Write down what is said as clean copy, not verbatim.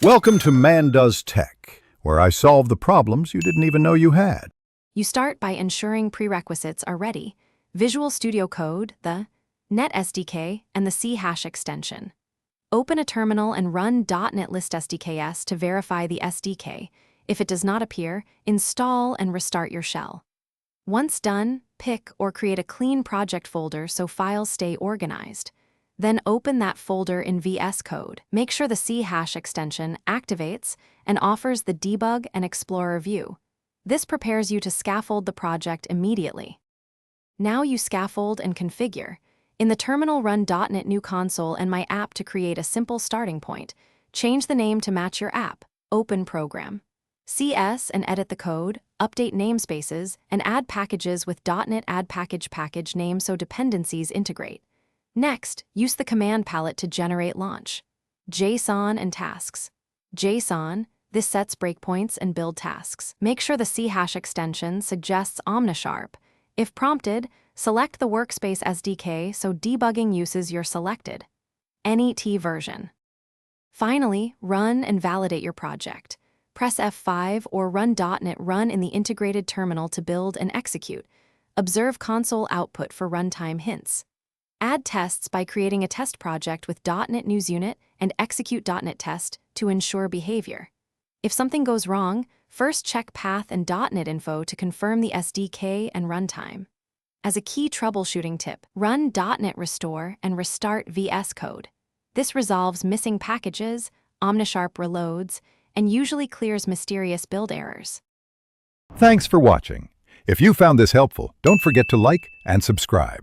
Welcome to Man Does Tech, where I solve the problems you didn't even know you had. You start by ensuring prerequisites are ready: Visual Studio Code, the .NET SDK, and the C# extension. Open a terminal and run .NET List SDKs to verify the SDK. If it does not appear, install and restart your shell. Once done, pick or create a clean project folder so files stay organized. Then open that folder in VS Code. Make sure the C# extension activates and offers the Debug and Explorer view. This prepares you to scaffold the project immediately. Now you scaffold and configure. In the terminal, run .NET New Console and My App to create a simple starting point. Change the name to match your app. Open Program. CS and edit the code, update namespaces, and add packages with .NET Add Package name so dependencies integrate. Next, use the command palette to generate launch. JSON and tasks. JSON, this sets breakpoints and build tasks. Make sure the C# extension suggests Omnisharp. If prompted, select the Workspace SDK so debugging uses your selected NET version. Finally, run and validate your project. Press F5 or run .NET Run in the integrated terminal to build and execute. Observe console output for runtime hints. Add tests by creating a test project with .NET News Unit and execute .NET Test to ensure behavior. If something goes wrong, first check path and .NET info to confirm the SDK and runtime. As a key troubleshooting tip, run .NET Restore and restart VS Code. This resolves missing packages, Omnisharp reloads, and usually clears mysterious build errors. Thanks for watching. If you found this helpful, don't forget to like and subscribe.